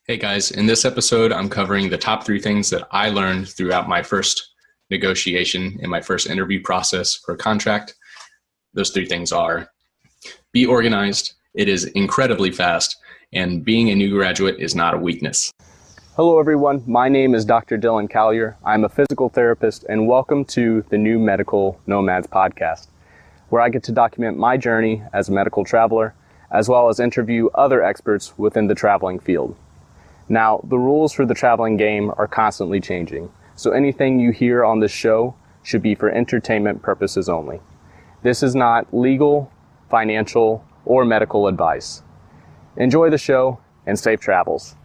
Hey guys, in this episode, I'm covering the top 3 things that I learned throughout my first negotiation and my first interview process for a contract. Those 3 things are: be organized, it is incredibly fast, and being a new graduate is not a weakness. Hello everyone, my name is Dr. Dylan Callier. I'm a physical therapist and welcome to the New Medical Nomads podcast, where I get to document my journey as a medical traveler, as well as interview other experts within the traveling field. Now, the rules for the traveling game are constantly changing, so anything you hear on this show should be for entertainment purposes only. This is not legal, financial, or medical advice. Enjoy the show and safe travels.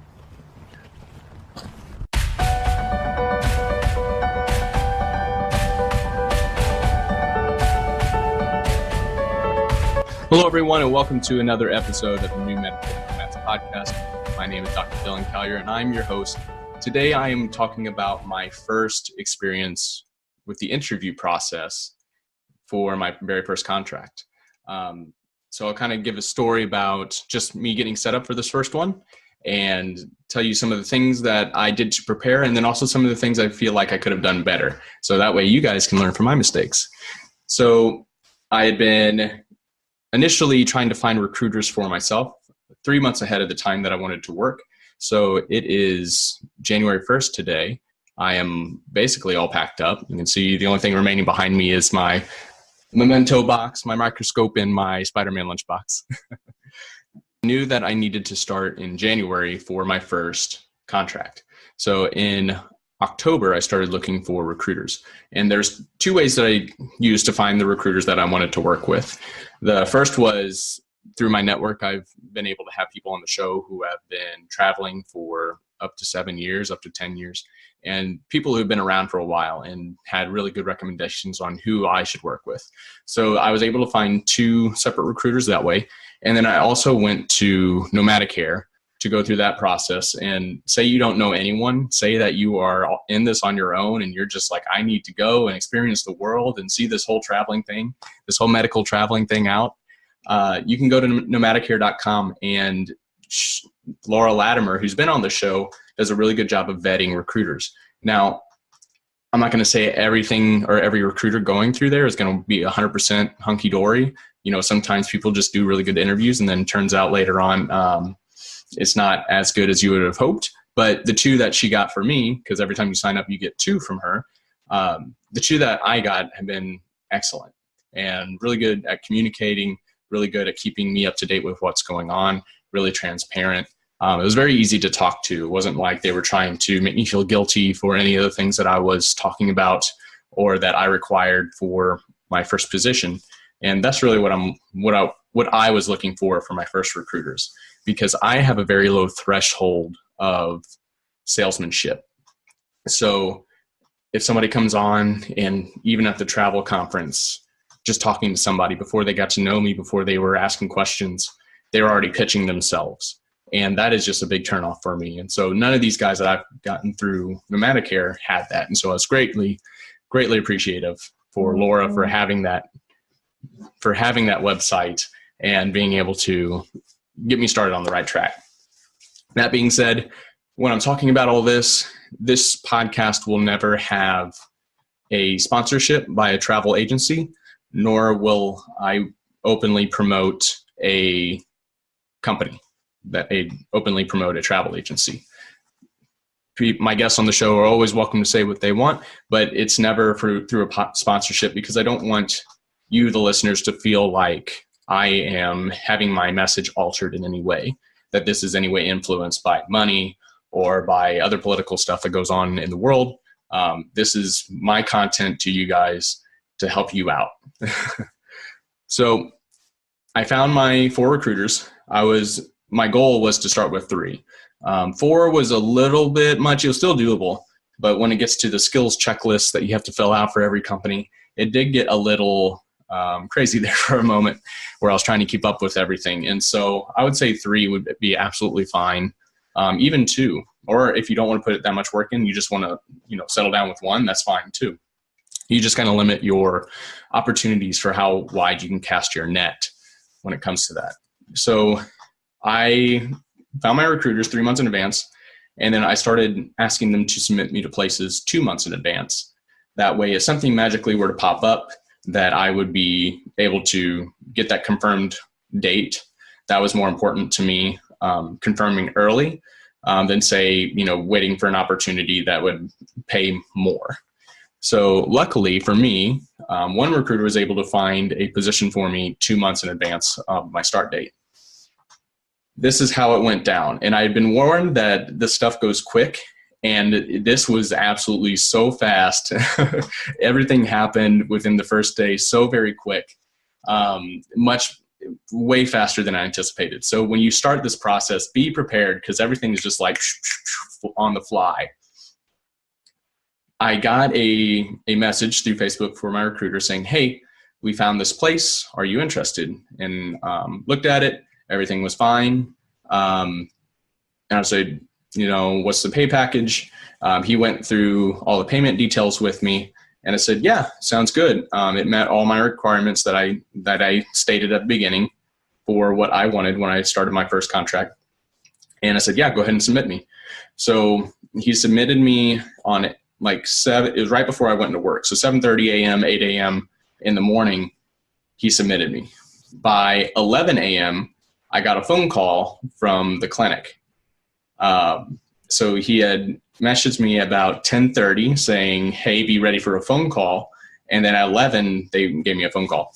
Hello everyone, and welcome to another episode of the New Medical Nomads podcast. My name is Dr. Dylan Callier, and I'm your host. Today I am talking about my first experience with the interview process for my very first contract. So I'll kind of give a story about just me getting set up for this first one and tell you some of the things that I did to prepare, and then also some of the things I feel like I could have done better. So that way you guys can learn from my mistakes. So I had been initially trying to find recruiters for myself 3 months ahead of the time that I wanted to work. So it is January 1st today. I am basically all packed up. You can see the only thing remaining behind me is my memento box, my microscope, and my Spider-Man lunchbox. I knew that I needed to start in January for my first contract. So in October, I started looking for recruiters. And there's 2 ways that I used to find the recruiters that I wanted to work with. The first was through my network. I've been able to have people on the show who have been traveling for up to 7 years, up to 10 years, and people who've been around for a while and had really good recommendations on who I should work with. So I was able to find 2 separate recruiters that way. And then I also went to Nomadicare to go through that process. And say you don't know anyone, say that you are in this on your own and you're just like, I need to go and experience the world and see this whole traveling thing, this whole medical traveling thing out. You can go to Nomadicare.com, and Laura Latimer, who's been on the show, does a really good job of vetting recruiters. Now, I'm not going to say everything or every recruiter going through there is going to be 100% hunky-dory. You know, sometimes people just do really good interviews and then it turns out later on it's not as good as you would have hoped. But the 2 that she got for me, because every time you sign up, you get 2 from her. The 2 that I got have been excellent and really good at communicating, really good at keeping me up to date with what's going on, really transparent. It was very easy to talk to. It wasn't like they were trying to make me feel guilty for any of the things that I was talking about or that I required for my first position. And that's really what I was looking for my first recruiters, because I have a very low threshold of salesmanship. So if somebody comes on, and even at the travel conference, just talking to somebody before they got to know me, before they were asking questions, they were already pitching themselves. And that is just a big turnoff for me. And so none of these guys that I've gotten through Nomadicare had that. And so I was greatly appreciative for Laura for having that website and being able to get me started on the right track. That being said, when I'm talking about all this podcast will never have a sponsorship by a travel agency, nor will I openly promote a company, openly promote a travel agency. My guests on the show are always welcome to say what they want, but it's never through a sponsorship, because I don't want you, the listeners, to feel like I am having my message altered in any way, that this is any way influenced by money or by other political stuff that goes on in the world. This is my content to you guys to help you out. So I found my 4 recruiters. My goal was to start with 3. 4 was a little bit much. It was still doable, but when it gets to the skills checklist that you have to fill out for every company, it did get a little crazy there for a moment, where I was trying to keep up with everything. And so I would say 3 would be absolutely fine. Even 2, or if you don't want to put that much work in, you just want to, settle down with 1, that's fine too. You just kind of limit your opportunities for how wide you can cast your net when it comes to that. So I found my recruiters 3 months in advance. And then I started asking them to submit me to places 2 months in advance. That way, if something magically were to pop up, that I would be able to get that confirmed date. That was more important to me, confirming early than say, waiting for an opportunity that would pay more. So luckily for me, one recruiter was able to find a position for me 2 months in advance of my start date. This is how it went down. And I had been warned that this stuff goes quick, and this was absolutely so fast. Everything happened within the first day so very quick, way faster than I anticipated. So when you start this process, be prepared, because everything is just like on the fly. I got a message through Facebook for my recruiter saying, hey, we found this place. Are you interested? And looked at it. Everything was fine. And I said, what's the pay package? He went through all the payment details with me, and I said, yeah, sounds good. It met all my requirements that I stated at the beginning for what I wanted when I started my first contract. And I said, yeah, go ahead and submit me. So he submitted me on it it was right before I went into work. So 7:30 a.m., 8 a.m. in the morning, he submitted me. By 11 a.m., I got a phone call from the clinic. So he had messaged me about 10:30 saying, hey, be ready for a phone call. And then at 11, they gave me a phone call.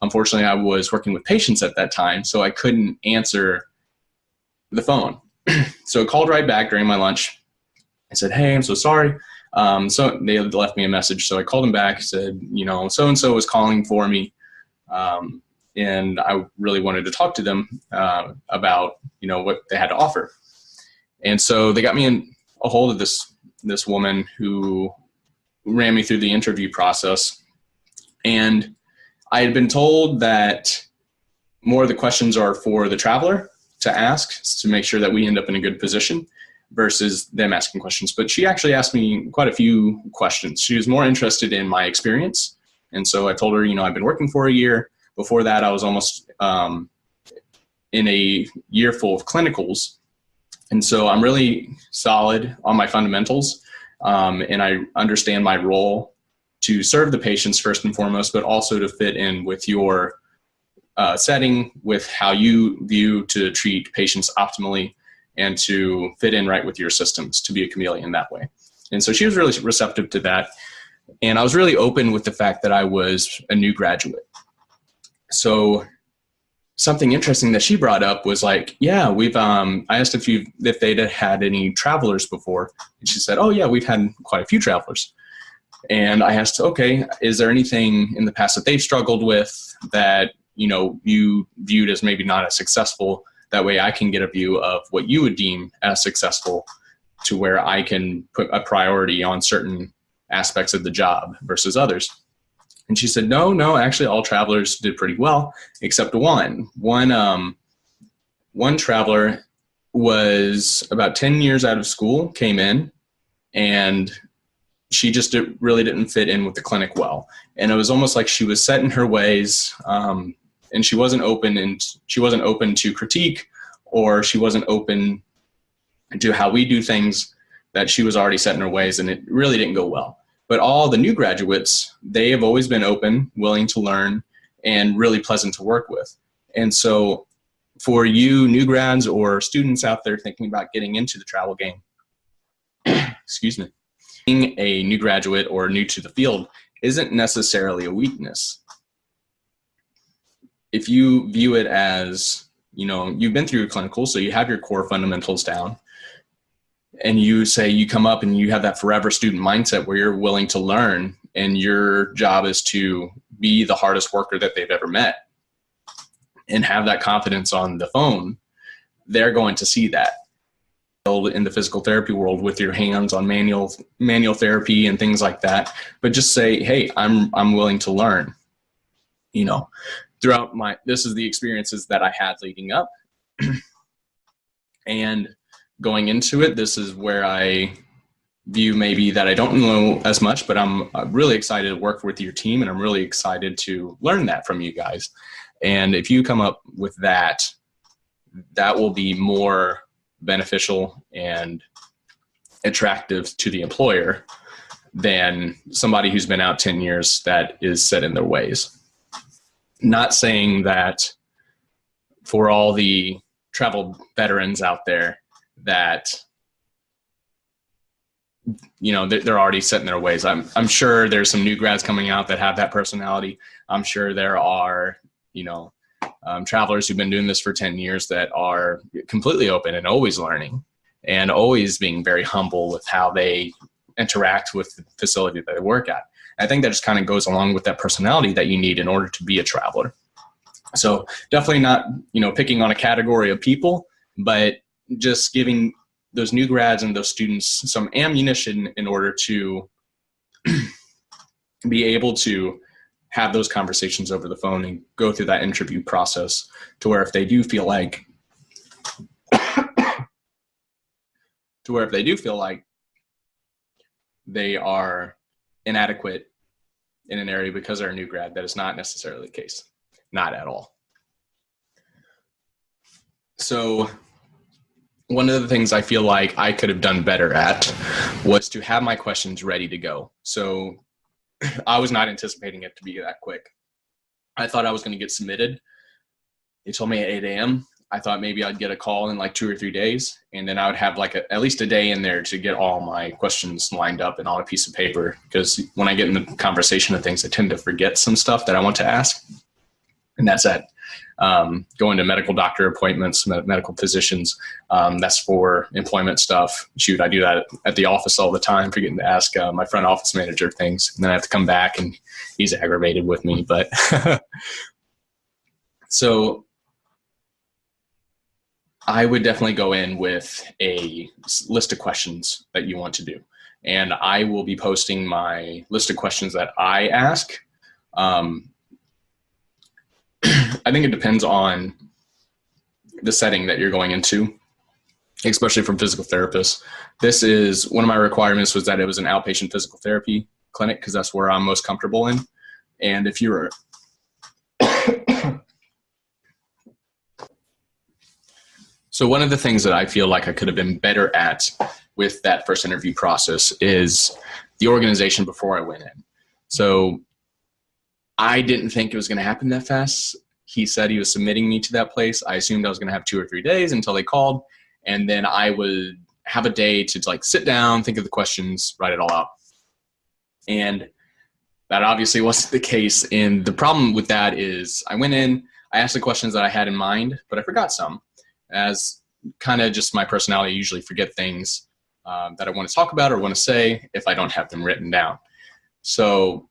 Unfortunately, I was working with patients at that time, so I couldn't answer the phone. So I called right back during my lunch. I said, hey, I'm so sorry. So they left me a message. So I called them back, said, so-and-so was calling for me. And I really wanted to talk to them about, what they had to offer. And so they got me in a hold of this woman who ran me through the interview process. And I had been told that more of the questions are for the traveler to ask to make sure that we end up in a good position versus them asking questions. But she actually asked me quite a few questions. She was more interested in my experience. And so I told her, I've been working for a year. Before that, I was almost in a year full of clinicals. And so I'm really solid on my fundamentals. And I understand my role to serve the patients first and foremost, but also to fit in with your setting, with how you view to treat patients optimally, and to fit in right with your systems, to be a chameleon that way. And so she was really receptive to that. And I was really open with the fact that I was a new graduate. So something interesting that she brought up was like, yeah, I asked if they'd had any travelers before. And she said, oh yeah, we've had quite a few travelers. And I asked, okay, is there anything in the past that they've struggled with that, you viewed as maybe not as successful? That way I can get a view of what you would deem as successful, to where I can put a priority on certain aspects of the job versus others. And she said, no, actually all travelers did pretty well, except one. One traveler was about 10 years out of school, came in, and she just really didn't fit in with the clinic well. And it was almost like she was set in her ways, and she wasn't open to critique, or she wasn't open to how we do things, that she was already set in her ways, and it really didn't go well. But all the new graduates, they have always been open, willing to learn, and really pleasant to work with. And so for you new grads or students out there thinking about getting into the travel game, excuse me, being a new graduate or new to the field isn't necessarily a weakness. If you view it as, you've been through your clinical, so you have your core fundamentals down, and you say you come up and you have that forever student mindset where you're willing to learn, and your job is to be the hardest worker that they've ever met and have that confidence on the phone, they're going to see that. In the physical therapy world with your hands on manual therapy and things like that, but just say, hey, I'm willing to learn. Throughout this is the experiences that I had leading up. And going into it, this is where I view maybe that I don't know as much, but I'm really excited to work with your team, and I'm really excited to learn that from you guys. And if you come up with that, that will be more beneficial and attractive to the employer than somebody who's been out 10 years that is set in their ways. Not saying that for all the travel veterans out there that, you know, they're already set in their ways. I'm sure there's some new grads coming out that have that personality. I'm sure there are, you know, travelers who've been doing this for 10 years that are completely open and always learning and always being very humble with how they interact with the facility that they work at. I think that just kind of goes along with that personality that you need in order to be a traveler. So definitely not, you know, picking on a category of people, but just giving those new grads and those students some ammunition in order to be able to have those conversations over the phone and go through that interview process to where if they do feel like they are inadequate in an area because they're a new grad, that is not necessarily the case. Not at all. So one of the things I feel like I could have done better at was to have my questions ready to go. So I was not anticipating it to be that quick. I thought I was going to get submitted. They told me at 8 a.m. I thought maybe I'd get a call in like 2 or 3 days, and then I would have like at least a day in there to get all my questions lined up and on a piece of paper. Because when I get in the conversation of things, I tend to forget some stuff that I want to ask. And that's at going to medical doctor appointments, medical physicians. That's for employment stuff. Shoot, I do that at the office all the time, forgetting to ask my front office manager things. And then I have to come back and he's aggravated with me. But so I would definitely go in with a list of questions that you want to do. And I will be posting my list of questions that I ask. I think it depends on the setting that you're going into, especially from physical therapists. This is one of my requirements, was that it was an outpatient physical therapy clinic because that's where I'm most comfortable in. And if you're so one of the things that I feel like I could have been better at with that first interview process is the organization before I went in. So I didn't think it was going to happen that fast. He said he was submitting me to that place. I assumed I was going to have 2 or 3 days until they called. And then I would have a day to like sit down, think of the questions, write it all out. And that obviously wasn't the case. And the problem with that is I went in, I asked the questions that I had in mind, but I forgot some. As kind of just my personality, I usually forget things that I want to talk about or want to say if I don't have them written down. So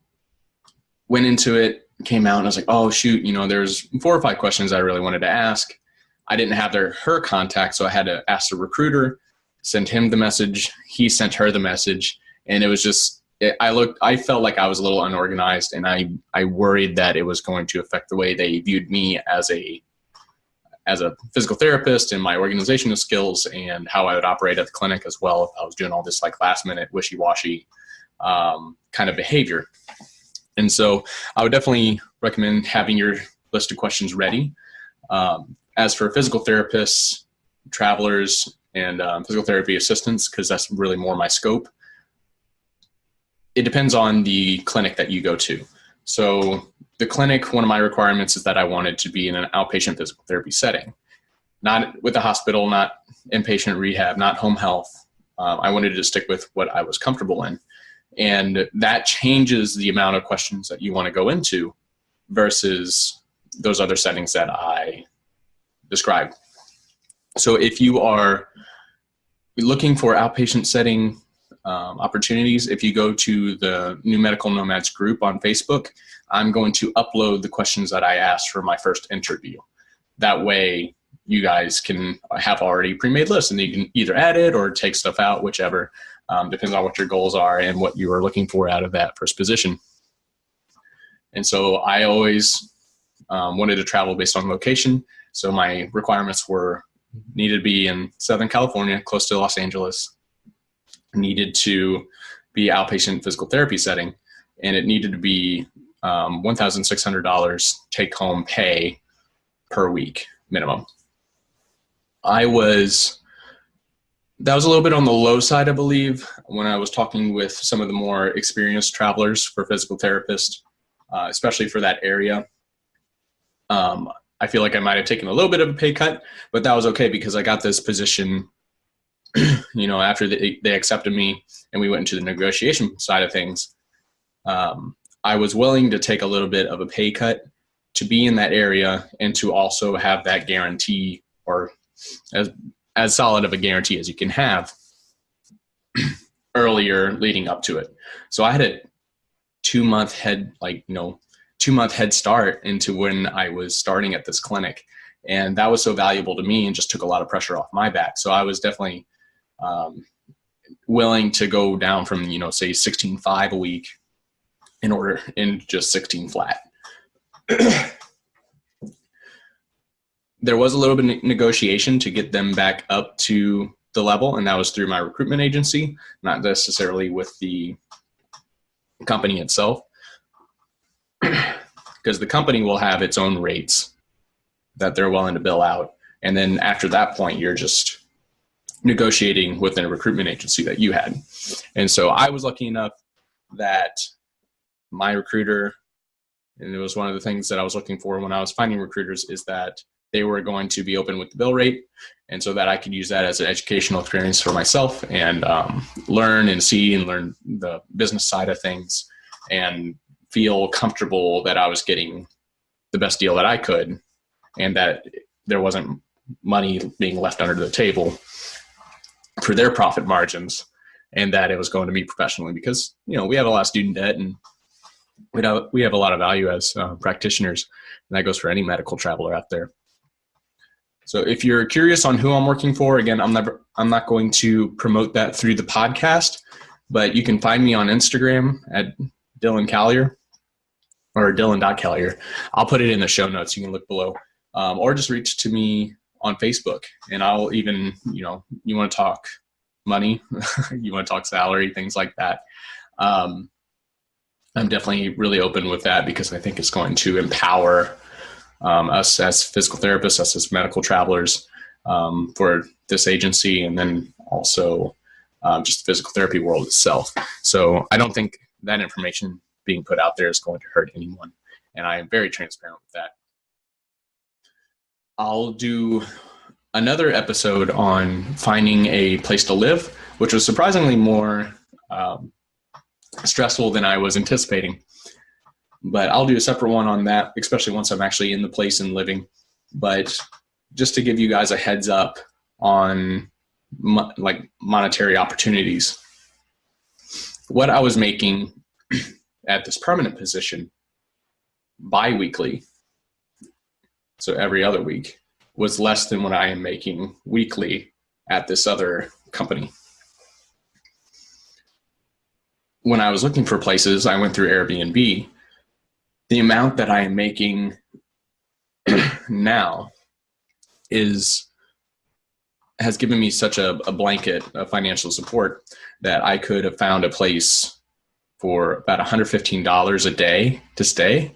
went into it, came out, and I was like, oh, shoot, you know, there's 4 or 5 questions I really wanted to ask. I didn't have her contact, so I had to ask the recruiter, send him the message. He sent her the message, and it was just, I felt like I was a little unorganized, and I worried that it was going to affect the way they viewed me as a physical therapist and my organizational skills and how I would operate at the clinic as well if I was doing all this like last minute wishy-washy kind of behavior. And so I would definitely recommend having your list of questions ready. As for physical therapists, travelers, and physical therapy assistants, because that's really more my scope, it depends on the clinic that you go to. So the clinic, one of my requirements is that I wanted to be in an outpatient physical therapy setting, not with a hospital, not inpatient rehab, not home health. I wanted to stick with what I was comfortable in. And that changes the amount of questions that you want to go into versus those other settings that I described. So if you are looking for outpatient setting opportunities, if you go to the New Medical Nomads group on Facebook, I'm going to upload the questions that I asked for my first interview. That way you guys can have already pre-made lists and you can either add it or take stuff out, whichever. Depends on what your goals are and what you are looking for out of that first position. And so I always wanted to travel based on location. So my requirements needed to be in Southern California, close to Los Angeles, needed to be outpatient physical therapy setting, and it needed to be $1,600 take-home pay per week minimum. I was That was a little bit on the low side, I believe, when I was talking with some of the more experienced travelers for physical therapists, especially for that area. I feel like I might have taken a little bit of a pay cut, but that was okay because I got this position, after they accepted me and we went into the negotiation side of things. I was willing to take a little bit of a pay cut to be in that area and to also have that guarantee, or as solid of a guarantee as you can have earlier leading up to it. So I had a 2-month head start into when I was starting at this clinic. And that was so valuable to me and just took a lot of pressure off my back. So I was definitely willing to go down from, say 16.5 a week in just 16 flat. There was a little bit of negotiation to get them back up to the level, and that was through my recruitment agency, not necessarily with the company itself, because the company will have its own rates that they're willing to bill out. And then after that point, you're just negotiating within a recruitment agency that you had. And so I was lucky enough that my recruiter, and it was one of the things that I was looking for when I was finding recruiters, is that they were going to be open with the bill rate, and so that I could use that as an educational experience for myself and learn the business side of things and feel comfortable that I was getting the best deal that I could and that there wasn't money being left under the table for their profit margins, and that it was going to me professionally because, we have a lot of student debt and we have a lot of value as practitioners, and that goes for any medical traveler out there. So if you're curious on who I'm working for, again, I'm not going to promote that through the podcast, but you can find me on Instagram at Dylan Callier or Dylan.Callier. I'll put it in the show notes. You can look below, or just reach to me on Facebook, and I'll even, you want to talk money, you want to talk salary, things like that. I'm definitely really open with that because I think it's going to empower us as physical therapists, us as medical travelers, for this agency, and then also just the physical therapy world itself. So I don't think that information being put out there is going to hurt anyone, and I am very transparent with that. I'll do another episode on finding a place to live, which was surprisingly more stressful than I was anticipating. But I'll do a separate one on that, especially once I'm actually in the place and living. But just to give you guys a heads up on monetary opportunities, what I was making at this permanent position bi-weekly, so every other week, was less than what I am making weekly at this other company. When I was looking for places, I went through Airbnb. The amount that I am making now has given me such a blanket of financial support that I could have found a place for about $115 a day to stay.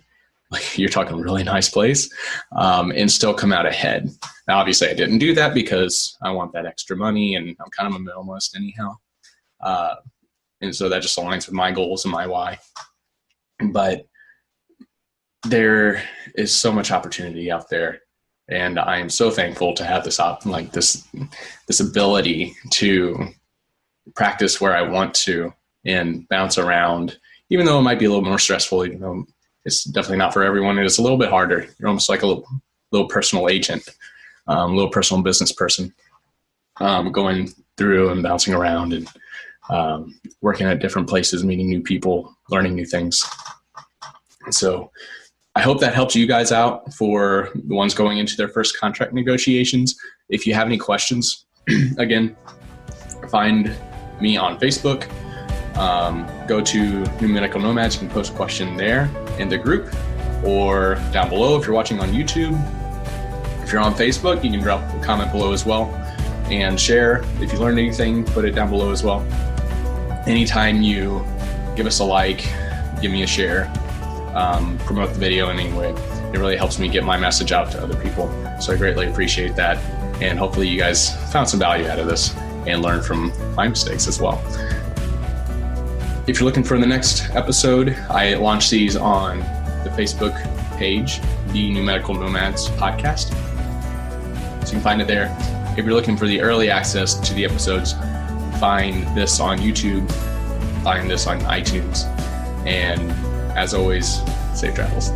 Like, you're talking a really nice place, and still come out ahead. Now, obviously I didn't do that because I want that extra money, and I'm kind of a minimalist anyhow. And so that just aligns with my goals and my why. But there is so much opportunity out there, and I am so thankful to have this ability to practice where I want to and bounce around, even though it might be a little more stressful. It's definitely not for everyone. It's a little bit harder. You're almost like a little personal agent, little personal business person, going through and bouncing around and working at different places, meeting new people, learning new things. So I hope that helps you guys out for the ones going into their first contract negotiations. If you have any questions, again, find me on Facebook. Go to New Medical Nomads. You can post a question there in the group, or down below if you're watching on YouTube. If you're on Facebook, you can drop a comment below as well and share. If you learned anything, put it down below as well. Anytime you give us a like, give me a share, promote the video in any way, it really helps me get my message out to other people. So I greatly appreciate that. And hopefully you guys found some value out of this. and learn from my mistakes as well. If you're looking for the next episode, I launch these on the Facebook page, the New Medical Nomads Podcast. So you can find it there. If you're looking for the early access to the episodes, find this on YouTube, find this on iTunes, and as always, safe travels.